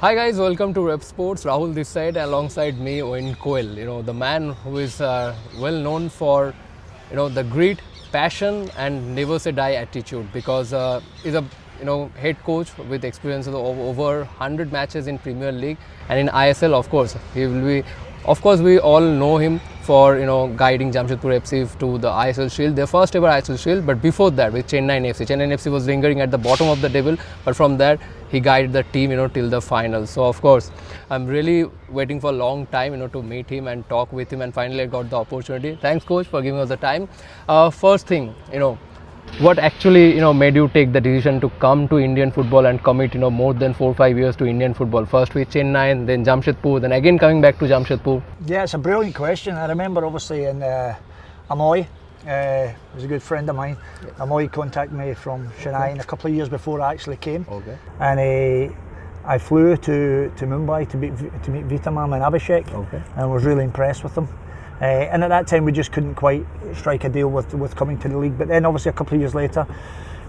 Hi guys, welcome to Revsportz. Rahul this side, alongside me Owen Coyle. The man who is well known for the grit, passion, and never say die attitude. Because he's a head coach with experience of over 100 matches in Premier League and in ISL. Of course, he will be. Of course, we all know him for guiding Jamshedpur FC to the ISL Shield, their first ever ISL Shield. But before that, with Chennai FC was lingering at the bottom of the table. But from that, he guided the team till the final. So of course, I'm really waiting for a long time to meet him and talk with him. And finally, I got the opportunity. Thanks, coach, for giving us the time. First thing, what actually made you take the decision to come to Indian football and commit more than 4 or 5 years to Indian football, first with Chennai and then Jamshedpur, then again coming back to Jamshedpur? Yeah, it's a brilliant question. I remember obviously in Amoy, was a good friend of mine. Yes. Amoy contacted me from Chennai a couple of years before I actually came. Okay. And I flew to Mumbai to meet Vitamam and Abhishek. Okay. And was really impressed with them. And at that time we just couldn't quite strike a deal with coming to the league. But then obviously a couple of years later,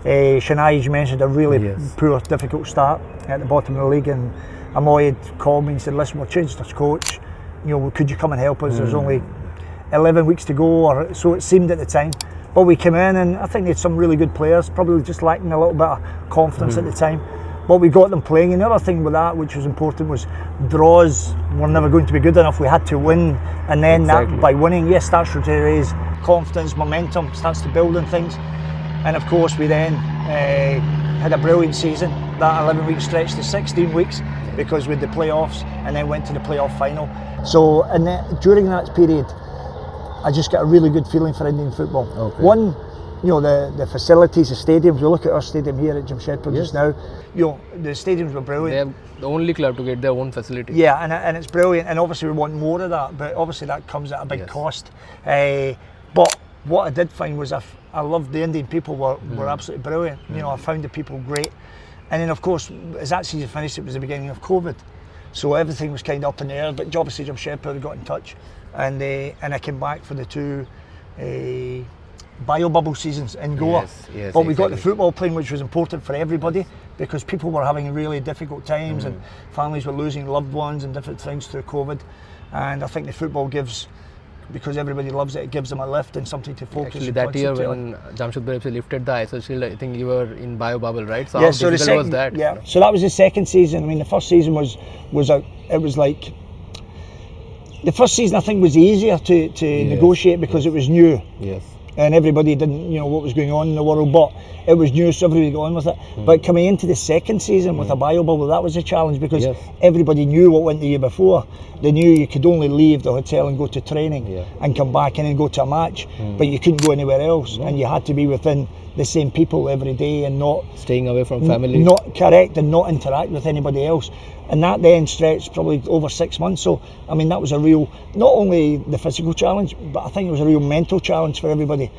Chennai, as you mentioned, a really poor, difficult start at the bottom of the league, and Amoy had called me and said, listen, we've changed our coach, could you come and help us? There's only 11 weeks to go, or so it seemed at the time. But we came in and I think they had some really good players, probably just lacking a little bit of confidence at the time. But we got them playing. And the other thing with that, which was important, was draws were never going to be good enough. We had to win, and then that, by winning, starts to raise confidence, momentum, starts to build on things. And of course, we then had a brilliant season. That 11-week stretch to 16 weeks because we had the playoffs, and then went to the playoff final. So, during that period, I just got a really good feeling for Indian football. Okay. One, the facilities, the stadiums. We look at our stadium here at Jamshedpur just now. The stadiums were brilliant. They're the only club to get their own facilities. Yeah, and it's brilliant. And obviously we want more of that, but obviously that comes at a big cost. But what I did find was I loved the Indian people were absolutely brilliant. I found the people great. And then of course, as that season finished, it was the beginning of COVID, so everything was kind of up in the air. But obviously Jamshedpur got in touch, and I came back for the two bio bubble seasons in Goa. But we got the football playing, which was important for everybody, because people were having really difficult times and families were losing loved ones and different things through COVID. And I think the football gives, because everybody loves it, it gives them a lift and something to focus on. Actually, that year when Jamshedpur FC lifted the ISL Shield, I think you were in bio bubble, right? So yeah, how so difficult was that? Yeah, so that was the second season. I mean, the first season was like, the first season I think was easier to negotiate because it was new. Yes. And everybody didn't know what was going on in the world, but it was new, so everybody got on with it. But coming into the second season with a bio bubble, that was a challenge, because everybody knew what went the year before. They knew you could only leave the hotel and go to training and come back and then go to a match, but you couldn't go anywhere else, and you had to be within the same people every day and not staying away from family. Not correct, and not interact with anybody else. And that then stretched probably over 6 months. So, I mean, that was a real, not only the physical challenge, but I think it was a real mental challenge for everybody.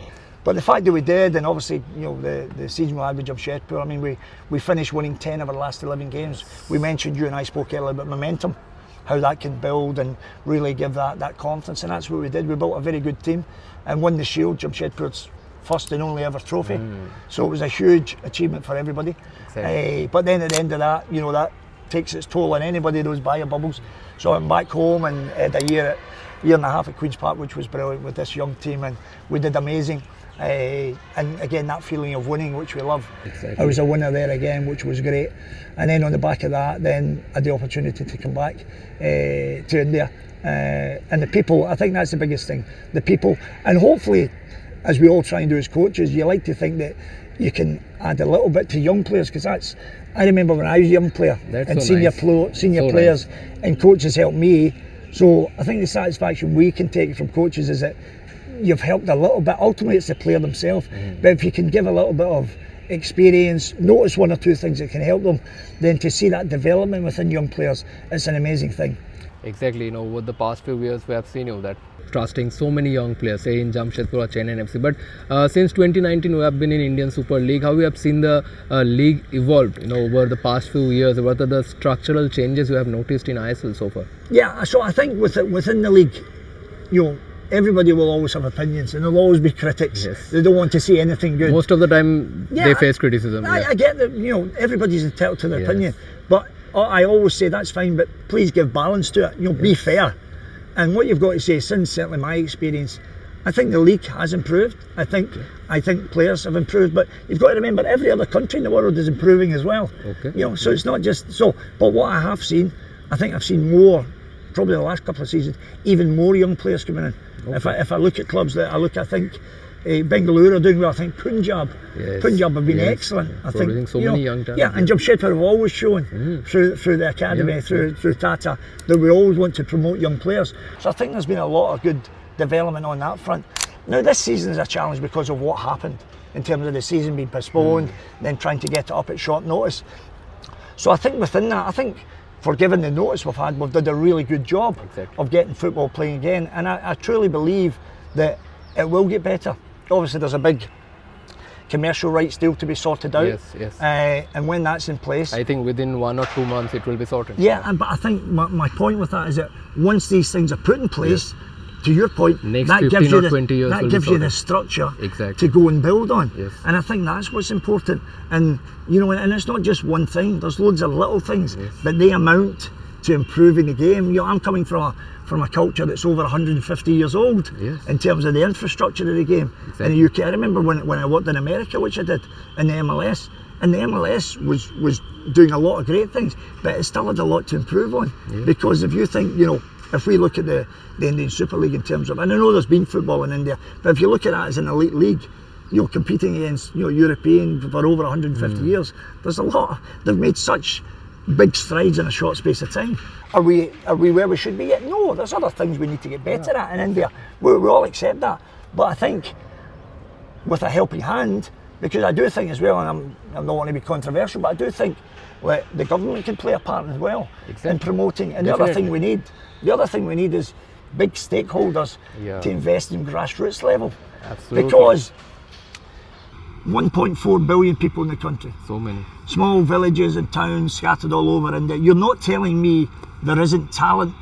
But the fact that we did, and obviously, the season we had with Jamshedpur, I mean, we finished winning 10 of our last 11 games. We mentioned, you and I spoke earlier about momentum, how that can build and really give that confidence, and that's what we did. We built a very good team and won the Shield, Jamshedpur's first and only ever trophy. So it was a huge achievement for everybody. But then at the end of that, that takes its toll on anybody, those bio bubbles. So I'm back home and had a year and a half at Queen's Park, which was brilliant with this young team, and we did amazing. And again, that feeling of winning, which we love. I was a winner there again, which was great. And then on the back of that, then I had the opportunity to come back to India. And the people, I think that's the biggest thing. The people, and hopefully, as we all try and do as coaches, you like to think that you can add a little bit to young players, because I remember when I was a young player, and senior players and coaches helped me. So I think the satisfaction we can take from coaches is that you've helped a little bit. Ultimately, it's the player themselves. But if you can give a little bit of experience, notice one or two things that can help them, then to see that development within young players, it's an amazing thing. Exactly, over the past few years we have seen that trusting so many young players, say in Jamshedpur or Chennai FC. But since 2019 we have been in Indian Super League. How we have seen the league evolved over the past few years? What are the structural changes you have noticed in ISL so far? Yeah, so I think within the league, everybody will always have opinions, and there'll always be critics. They don't want to see anything good. Most of the time they face criticism. I get that, everybody's entitled to their opinion, but I always say that's fine, but please give balance to it. Be fair. And what you've got to say, since certainly my experience, I think the league has improved. I think players have improved, but you've got to remember every other country in the world is improving as well. So it's not just so. But what I have seen, I think I've seen more, probably the last couple of seasons, even more young players coming in. If I look at clubs that I think Bengaluru are doing well. I think Punjab have been excellent. I think so many young talents. Yeah, and Jamshedpur have always shown through the academy, through Tata, that we always want to promote young players. So I think there's been a lot of good development on that front. Now this season is a challenge because of what happened in terms of the season being postponed, then trying to get it up at short notice. So I think within that, for given the notice we've had, we've done a really good job of getting football playing again, and I truly believe that it will get better. Obviously there's a big commercial rights deal to be sorted out, and when that's in place, I think within 1 or 2 months it will be sorted. But I think my point with that is that once these things are put in place, to your point, next that 15 gives or 20 years that gives you the structure to go and build on. And I think that's what's important. And and it's not just one thing. There's loads of little things, but they amount to improving the game. I'm coming from a culture that's over 150 years old in terms of the infrastructure of the game in the UK. I remember when I worked in America, which I did, in the MLS, and the MLS was doing a lot of great things, but it still had a lot to improve on. Because if you think, if we look at the Indian Super League in terms of, and I know there's been football in India, but if you look at that as an elite league, competing against European for over 150 years, there's a lot. They've made such big strides in a short space of time. Are we where we should be yet? No, there's other things we need to get better at in India. We all accept that, but I think with a helping hand, because I do think as well, and I'm not wanting to be controversial, but I do think the government can play a part as well in promoting. And the other thing we need is big stakeholders to invest in grassroots level. Absolutely. Because 1.4 billion people in the country. So many. Small villages and towns scattered all over India. You're not telling me there isn't talent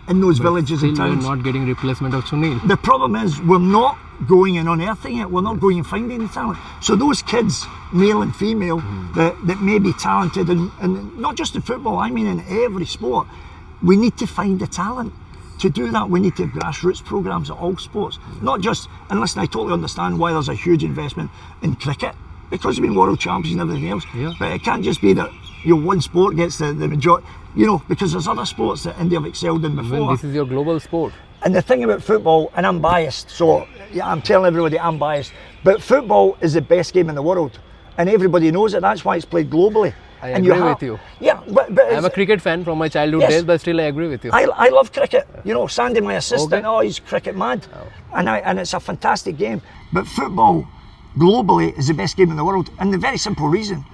in those villages and towns. We're not getting replacement of Sunil. The problem is we're not going and unearthing it. We're not going and finding the talent. So those kids, male and female, that may be talented, and not just in football, I mean in every sport, we need to find the talent. To do that, we need to have grassroots programs at all sports. Not just, and listen, I totally understand why there's a huge investment in cricket, because we've been world champions and everything else. But it can't just be that one sport gets the majority, because there's other sports that India have excelled in before. Well, this is your global sport. And the thing about football, and I'm biased, so I'm telling everybody I'm biased, but football is the best game in the world. And everybody knows it, that's why it's played globally. I agree with you. Yeah, but I'm a cricket fan from my childhood days, but still I agree with you. I love cricket. Sandy, my assistant, he's cricket mad, and it's a fantastic game. But football, globally, is the best game in the world, and the very simple reason,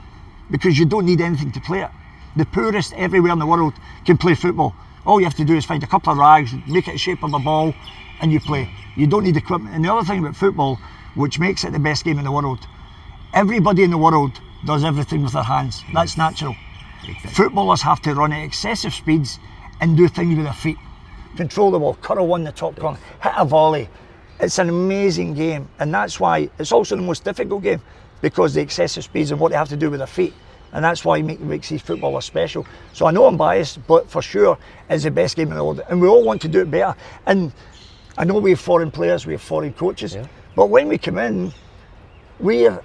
because you don't need anything to play it. The poorest everywhere in the world can play football. All you have to do is find a couple of rags, make it the shape of a ball, and you play. You don't need equipment. And the other thing about football, which makes it the best game in the world, everybody in the world does everything with their hands. That's natural. Footballers have to run at excessive speeds and do things with their feet. Control the ball, curl one in the top corner, hit a volley. It's an amazing game, and that's why it's also the most difficult game, because the excessive speeds and what they have to do with their feet. And that's why it makes these footballers special. So I know I'm biased, but for sure it's the best game in the world, and we all want to do it better. And I know we have foreign players, we have foreign coaches, but when we come in,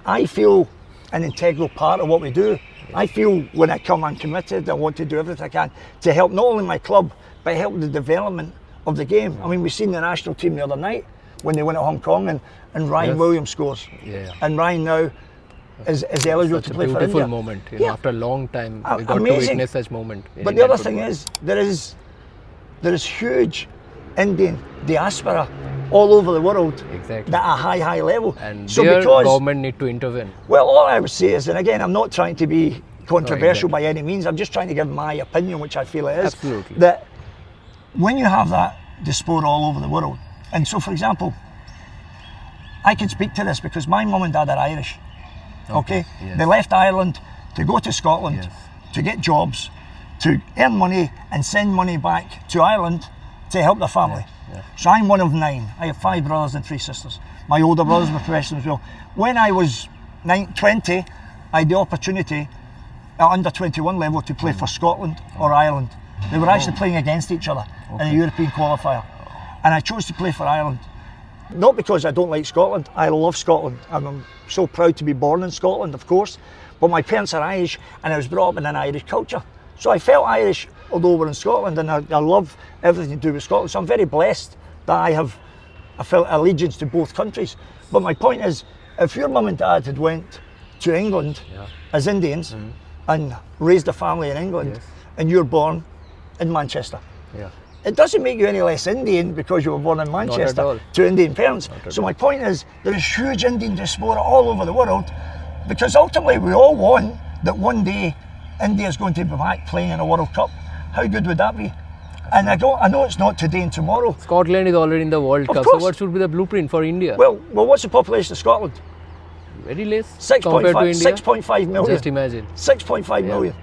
I feel an integral part of what we do. I feel when I come, I'm committed. I want to do everything I can to help not only my club, but help the development of the game. I mean, we've seen the national team the other night when they went to Hong Kong, and Ryan Williams scores. And Ryan now is eligible to play for India. Beautiful moment. After a long time, we got to witness such moment. But the other thing is, there is huge Indian diaspora all over the world at a high level. And so their government need to intervene. Well, all I would say is, and again, I'm not trying to be controversial by any means, I'm just trying to give my opinion, which I feel it is. Absolutely. That when you have that diaspora all over the world, and so for example, I can speak to this because my mum and dad are Irish. Okay? They left Ireland to go to Scotland, to get jobs, to earn money and send money back to Ireland to help their family. So I'm one of 9. I have 5 brothers and 3 sisters. My older brothers were professionals as well. When I was 20, I had the opportunity at under 21 level to play for Scotland or Ireland. They were actually playing against each other in a European qualifier. And I chose to play for Ireland. Not because I don't like Scotland, I love Scotland. I'm so proud to be born in Scotland, of course. But my parents are Irish and I was brought up in an Irish culture. So I felt Irish, although we're in Scotland, and I love everything to do with Scotland. So I'm very blessed that I felt allegiance to both countries. But my point is, if your mum and dad had went to England as Indians and raised a family in England, and you're born in Manchester, it doesn't make you any less Indian because you were born in Manchester to Indian parents. So my point is, there is huge Indian diaspora all over the world, because ultimately we all want that one day India is going to be back playing in a World Cup. How good would that be? And I know it's not today and tomorrow. Scotland is already in the World Cup, so what should be the blueprint for India? Well, what's the population of Scotland? Very less 6.5 compared to India. 6.5 million. Just imagine. 6.5 million.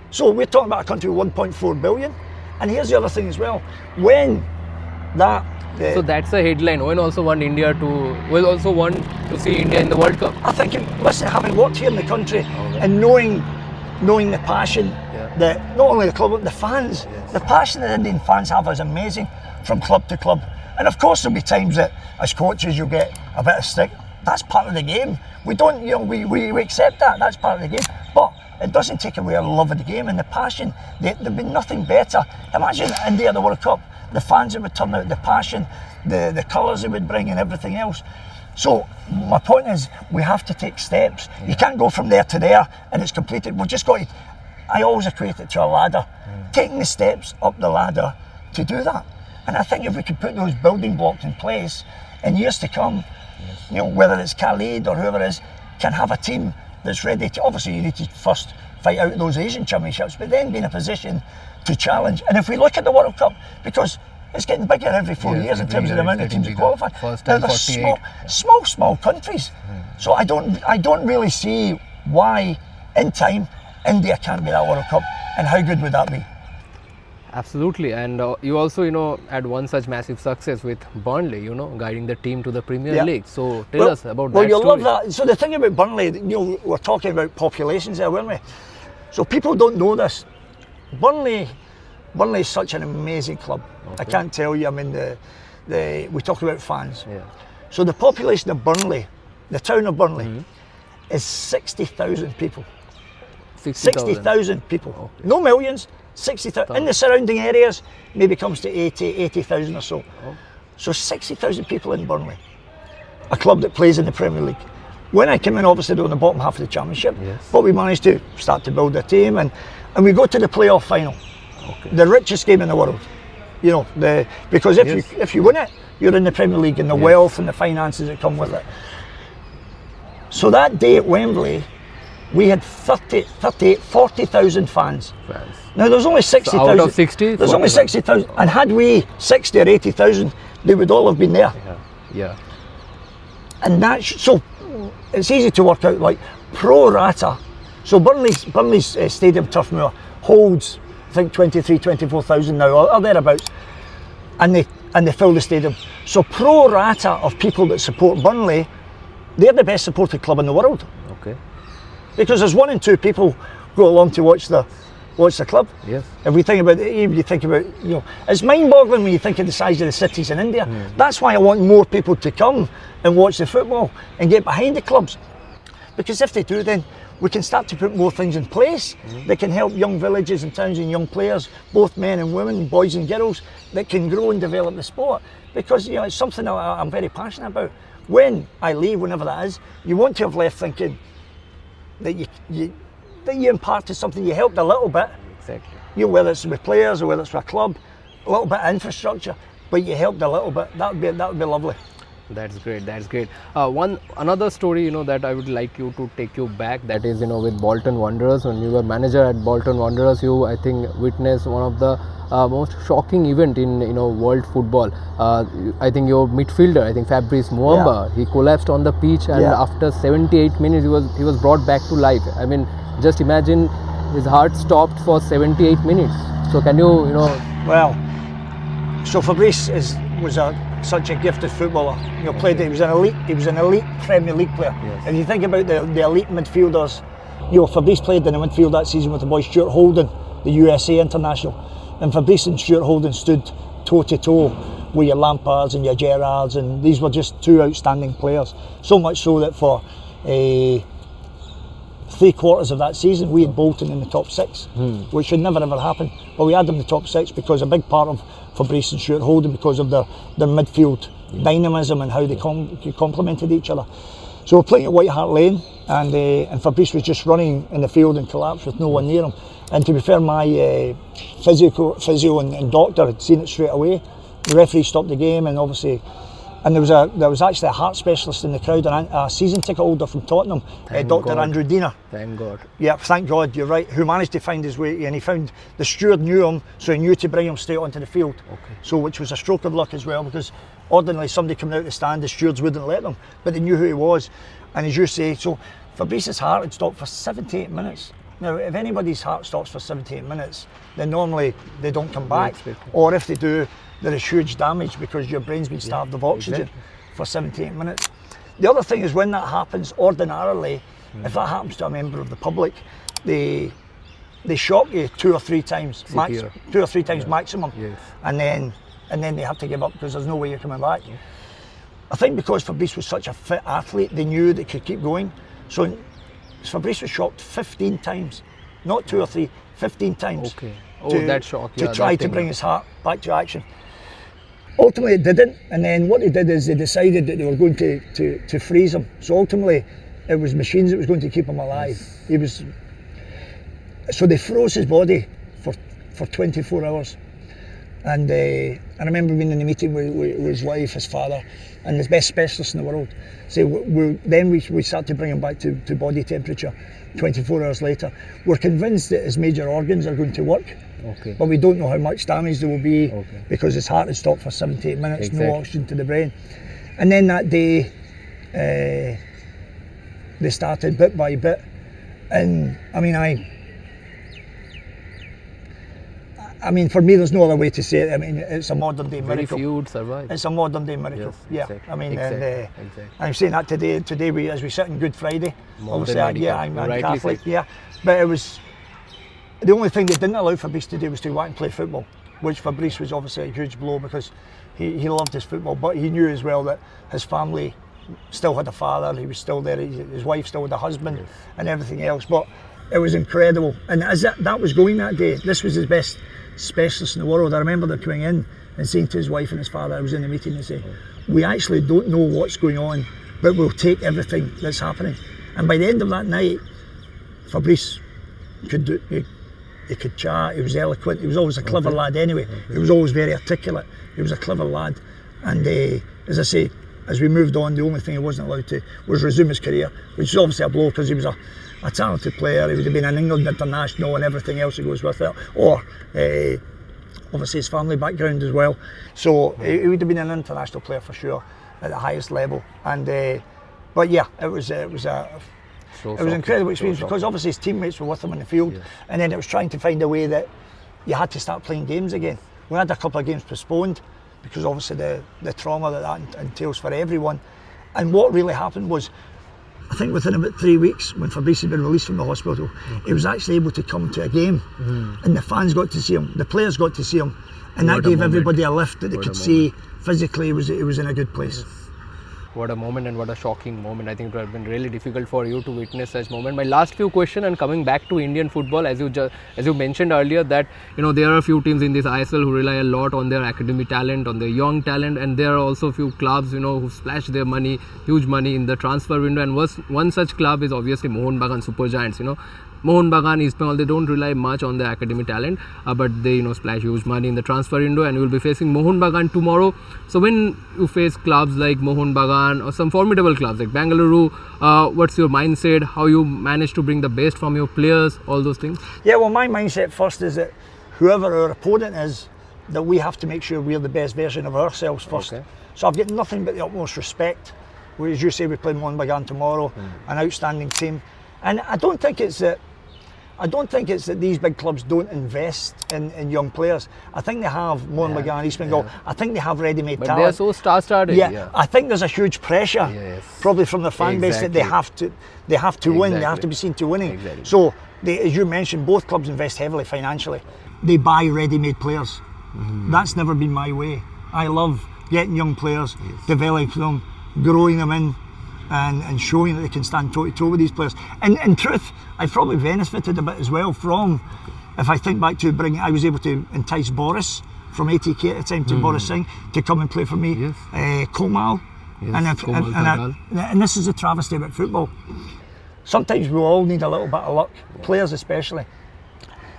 So we're talking about a country with 1.4 billion. And here's the other thing as well. When that... so that's a headline. Owen also want will also want to see India in the World Cup. I think, listen, having worked here in the country and knowing the passion that not only the club, but the fans, the passion that Indian fans have is amazing from club to club. And of course there'll be times that as coaches you'll get a bit of stick. That's part of the game. We don't, we accept that. That's part of the game. But it doesn't take away our love of the game and the passion. There'd be nothing better. Imagine India at the World Cup, the fans that would turn out, the passion, the colours they would bring and everything else. So my point is, we have to take steps. You can't go from there to there and it's completed. We've just got to, I always equate it to a ladder. Taking the steps up the ladder to do that. And I think if we could put those building blocks in place in years to come, whether it's Khalid or whoever it is, can have a team that's ready to, obviously you need to first fight out those Asian championships, but then be in a position to challenge. And if we look at the World Cup, because it's getting bigger every 4 years in terms of the amount of teams that qualify. Now they're small countries. So I don't really see why in time India can't be that World Cup, and how good would that be? Absolutely, and you also, had one such massive success with Burnley, guiding the team to the Premier League. So tell us about that. Well, you'll love that. So the thing about Burnley, we're talking about populations there, weren't we? So people don't know this. Burnley is such an amazing club. I can't tell you. I mean, we talk about fans. So the population of Burnley, the town of Burnley, is 60,000 people. 60,000 people. No millions. 60,000. In the surrounding areas, maybe comes to 80,000 or so. So 60,000 people in Burnley, a club that plays in the Premier League. When I came in, obviously they were in the bottom half of the Championship, but we managed to start to build a team, and we go to the playoff final, the richest game in the world. Because if you win it, you're in the Premier League, and the wealth and the finances that come with it. So that day at Wembley, we had 40,000 fans. Now there's only 60,000. So out of 60? There's only 60,000. And had we 60 or 80,000, they would all have been there. And so it's easy to work out, like pro rata. So Burnley's Stadium Turf Moor holds, I think, 24,000 now, or thereabouts. And they fill the stadium. So pro rata of people that support Burnley, they're the best supported club in the world. Because there's 1 in 2 people go along to watch the club. If we think about it, you think about, it's mind-boggling when you think of the size of the cities in India. That's why I want more people to come and watch the football and get behind the clubs. Because if they do, then we can start to put more things in place that can help young villages and towns and young players, both men and women, boys and girls, that can grow and develop the sport. Because it's something I'm very passionate about. When I leave, whenever that is, you want to have left thinking that you imparted something, you helped a little bit. Whether it's with players or whether it's with a club, a little bit of infrastructure, but you helped a little bit. That would be lovely. That's great. Another story, that I would like you to take you back. That is, with Bolton Wanderers. When you were manager at Bolton Wanderers, you, I think, witnessed one of the most shocking event in world football. I think your midfielder, I think Fabrice Muamba, he collapsed on the pitch, and after 78 minutes he was brought back to life. I mean, just imagine, his heart stopped for 78 minutes. So can you Well, so Fabrice was such a gifted footballer. He was an elite Premier League player. If you think about the elite midfielders Fabrice played in the midfield that season with the boy Stuart Holden, the USA international, and Fabrice and Stuart Holden stood toe to toe with your Lampards and your Gerrards, and these were just two outstanding players. So much so that for 3/4 of that season we had Bolton in the top 6, which should never ever happen. But we had them in the top 6 because a big part of Fabrice and Stuart Holden, because of their midfield dynamism and how they complemented each other. So we're playing at White Hart Lane, and Fabrice was just running in the field and collapsed with no one near him. And to be fair, my physio and doctor had seen it straight away. The referee stopped the game, and obviously, and there was actually a heart specialist in the crowd, and a season ticket holder from Tottenham, Dr. Andrew Diener. Thank God. Yeah, thank God, you're right. Who managed to find his way, and he found the steward knew him, so he knew to bring him straight onto the field. Okay. So, which was a stroke of luck as well, because ordinarily somebody coming out the stand, the stewards wouldn't let them, but they knew who he was. And as you say, so Fabrice's heart had stopped for 78 minutes. Now, if anybody's heart stops for 78 minutes, then normally they don't come back. Or if they do, there is huge damage because your brain's been starved of oxygen for 78 minutes. The other thing is, when that happens, ordinarily, if that happens to a member of the public, they shock you 2 or 3 times, 2 or 3 times maximum, and then they have to give up because there's no way you're coming back. I think because Fabrice was such a fit athlete, they knew they could keep going. So Fabrice was shocked 15 times, not 2 or 3, 15 times. Okay. That shock. To try to bring his heart back to action. Ultimately it didn't, and then what they did is they decided that they were going to freeze him. So ultimately it was machines that was going to keep him alive. So they froze his body for 24 hours. And I remember being in the meeting with his wife, his father, and the best specialist in the world. So then we start to bring him back to body temperature 24 hours later. We're convinced that his major organs are going to work, but we don't know how much damage there will be because his heart had stopped for 78 minutes, no oxygen to the brain. And then that day, they started bit by bit. And I mean, for me, there's no other way to say it. I mean, it's a modern day miracle. Very few would survive. It's a modern day miracle. Yes, yeah. exactly. I mean, Exactly. I'm saying that today. Today, as we sit on Good Friday, obviously, I'm Catholic. Said. Yeah, but it was the only thing they didn't allow Fabrice to do was to go out and play football, which Fabrice was obviously a huge blow because he loved his football, but he knew as well that his family still had a father. He was still there. His wife still had a husband, and everything else. But it was incredible. And as that was going that day, this was his best specialist in the world. I remember them coming in and saying to his wife and his father, I was in the meeting, and say, we actually don't know what's going on, but we'll take everything that's happening. And by the end of that night, Fabrice could he could chat, he was eloquent, he was always a clever lad anyway. He was always very articulate, he was a clever lad. And as I say, as we moved on, the only thing he wasn't allowed to was resume his career, which is obviously a blow because he was a talented player. He would have been an England international and everything else that goes with it, or obviously his family background as well. So he would have been an international player for sure at the highest level. And but yeah, it was an incredible experience because obviously his teammates were with him on the field, and then it was trying to find a way that you had to start playing games again. We had a couple of games postponed because obviously the trauma that entails for everyone. And what really happened was, I think within about 3 weeks, when Fabrice had been released from the hospital, he was actually able to come to a game, and the fans got to see him, the players got to see him, and that gave everybody a lift that they could see physically he was in a good place. What a moment, and what a shocking moment. I think it would have been really difficult for you to witness such moment. My last few questions, and coming back to Indian football, as you mentioned earlier, that there are a few teams in this ISL who rely a lot on their academy talent, on their young talent, and there are also a few clubs who splash their money, huge money in the transfer window. And one such club is obviously Mohun Bagan Super Giants. Mohun Bagan, East Bengal, they don't rely much on their academy talent, but they splash huge money in the transfer window, and you will be facing Mohun Bagan tomorrow. So when you face clubs like Mohun Bagan or some formidable clubs like Bengaluru, what's your mindset? How you manage to bring the best from your players, all those things? Yeah, well, my mindset first is that whoever our opponent is, that we have to make sure we're the best version of ourselves first. So I've got nothing but the utmost respect. As you say, we play Mohun Bagan tomorrow, an outstanding team. And I don't think it's that I don't think it's that these big clubs don't invest in young players. I think they have Moore McGann, East Bengal. I think they have ready-made talent. But they are so star-studded. Yeah, I think there's a huge pressure, probably from the fan base, that they have to win. They have to be seen to winning. Exactly. So, as you mentioned, both clubs invest heavily financially. They buy ready-made players. That's never been my way. I love getting young players, developing them, growing them in, and showing that they can stand toe-to-toe with these players. And in truth, I've probably benefited a bit as well from, if I think back to I was able to entice Boris from ATK at the time, to Boris Singh, to come and play for me. Komal. And this is a travesty about football. Sometimes we all need a little bit of luck, players especially,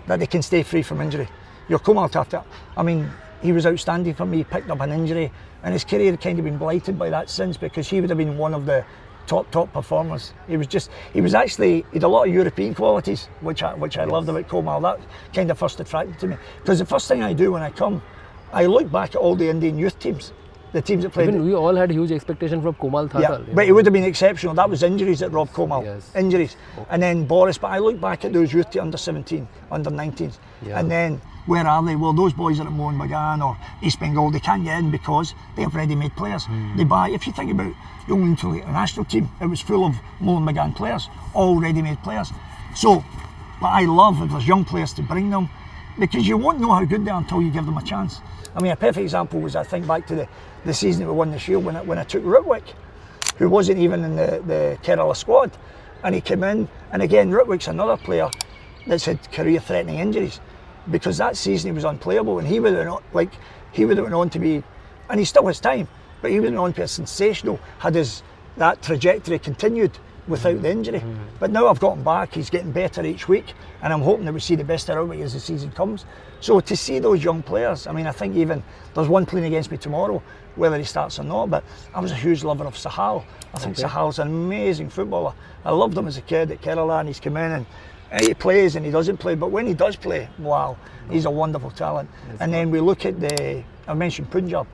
that they can stay free from injury. Your Komal Tata, I mean, he was outstanding for me, picked up an injury, and his career had kind of been blighted by that since, because he would have been one of the top performers. He had a lot of European qualities, which I loved about Komal. That kind of first attracted to me. Because the first thing I do when I come, I look back at all the Indian youth teams, the teams that played. Even we all had huge expectation from Komal Tata. Yeah, but it would have been exceptional. That was injuries that robbed Komal. Injuries. Okay. And then Boris, but I look back at those youth under 17, under 19s, and then where are they? Well, those boys are at Mohan Bagan or East Bengal. They can't get in because they have ready-made players. They buy. If you think about the Young International team, it was full of Mohan Bagan players, all ready-made players. So, but I love if there's young players to bring them, because you won't know how good they are until you give them a chance. I mean, a perfect example was, I think back to the season that we won the Shield, when I took Ritwick, who wasn't even in the Kerala squad, and he came in. And again, Ritwick's another player that's had career-threatening injuries, because that season he was unplayable, and he would have went on to be, and he still has time, but he went on to be a sensational, had that trajectory continued without the injury. But now I've got him back, he's getting better each week, and I'm hoping that we see the best out of him as the season comes. So to see those young players, I mean, I think even there's one playing against me tomorrow, whether he starts or not, but I was a huge lover of Sahal. I think Sahal's an amazing footballer. I loved him as a kid at Kerala, and he's come in and he plays and he doesn't play, but when he does play, wow, he's a wonderful talent. And then we look at I mentioned Punjab,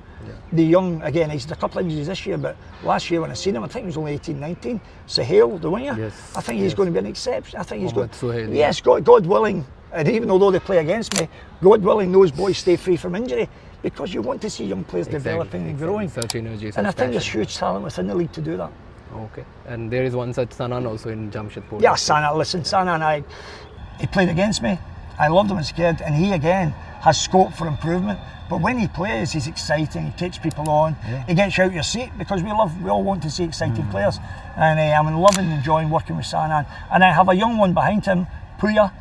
the young, again, he's had a couple of injuries this year, but last year when I seen him, I think he was only 18, 19, Sahel, the winger, I think he's going to be an exception. I think he's going to, yes, God willing, and even although they play against me, God willing, those boys stay free from injury, because you want to see young players developing and growing. Such energy, and I think there's huge talent within the league to do that. Okay, and there is one such Sanan also in Jamshedpur. Yeah, Sanan, he played against me. I loved him as a kid, and he again has scope for improvement. But when he plays, he's exciting. He takes people on. He gets you out your seat, because we all want to see exciting players. And I'm loving and enjoying working with Sanan. And I have a young one behind him, Puya,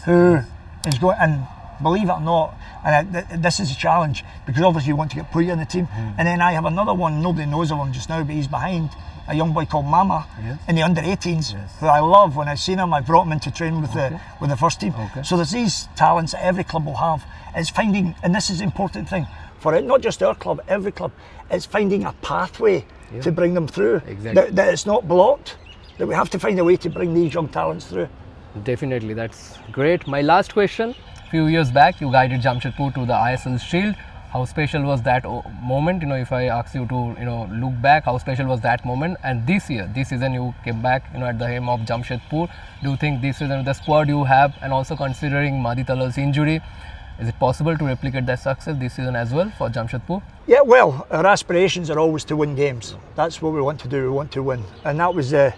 who is going. And believe it or not, and this is a challenge, because obviously you want to get Puya in the team. And then I have another one. Nobody knows of him just now, but he's behind a young boy called Mama in the under-18s, who I love. When I've seen him, I brought him in to train with the first team. So there's these talents that every club will have. It's finding, and this is the important thing for it, not just our club, every club, it's finding a pathway to bring them through. That it's not blocked, that we have to find a way to bring these young talents through. Definitely, that's great. My last question, a few years back, you guided Jamshedpur to the ISL Shield. How special was that moment? If I ask you to, look back, how special was that moment? And this season you came back, at the helm of Jamshedpur. Do you think this season, the squad you have, and also considering Mahdi Talal's injury, is it possible to replicate that success this season as well for Jamshedpur? Yeah, well, our aspirations are always to win games. That's what we want to do. We want to win, and that was the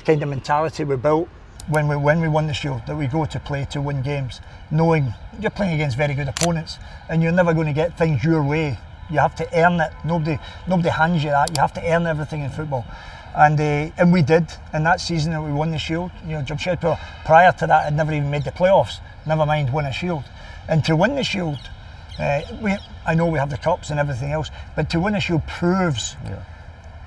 kind of mentality we built when we won the Shield, that we go to play to win games, knowing you're playing against very good opponents, and you're never going to get things your way. You have to earn it. Nobody hands you that. You have to earn everything in football, and we did. In that season that we won the Shield, Jamshedpur prior to that had never even made the playoffs. Never mind win a Shield, and to win the Shield, I know we have the cups and everything else, but to win a Shield proves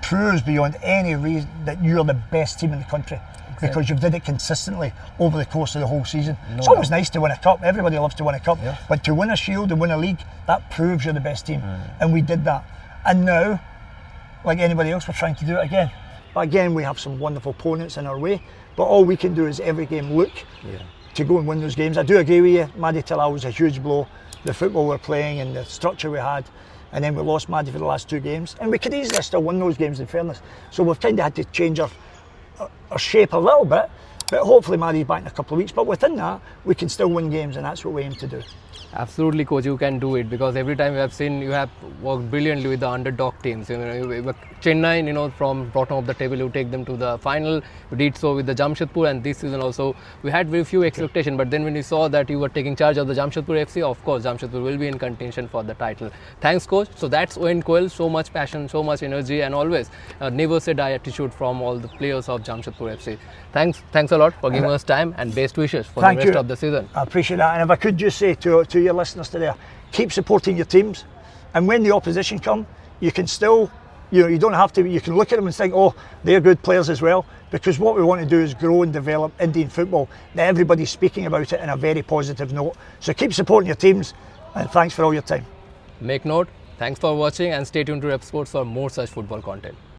beyond any reason that you're the best team in the country. Because you've did it consistently over the course of the whole season. It's always nice to win a cup. Everybody loves to win a cup. But to win a Shield and win a league, that proves you're the best team. And we did that. And now, like anybody else, we're trying to do it again. But again, we have some wonderful opponents in our way. But all we can do is every game look to go and win those games. I do agree with you. Mahdi Talal was a huge blow. The football we're playing and the structure we had. And then we lost Mahdi for the last 2 games. And we could easily still win those games, in fairness. So we've kind of had to change our shape a little bit, But hopefully Maddie's back in a couple of weeks. But within that, we can still win games, and that's what we aim to do. Absolutely, coach, you can do it, because every time we have seen you have worked brilliantly with the underdog teams. Chennai, from bottom of the table, you take them to the final. You did so with the Jamshedpur, and this season also we had very few expectations. But then when we saw that you were taking charge of the Jamshedpur FC, of course, Jamshedpur will be in contention for the title. Thanks, coach. So that's Owen Coyle. So much passion, so much energy, and always never say die attitude from all the players of Jamshedpur FC. Thanks a lot for giving us time, and best wishes for the rest of the season. I appreciate that. And if I could just say to your listeners today, keep supporting your teams, and when the opposition come, you can still, you don't have to, you can look at them and think, oh, they're good players as well, because what we want to do is grow and develop Indian football. Now everybody's speaking about it in a very positive note. So keep supporting your teams, and thanks for all your time. Make note. Thanks for watching, and stay tuned to Revsportz for more such football content.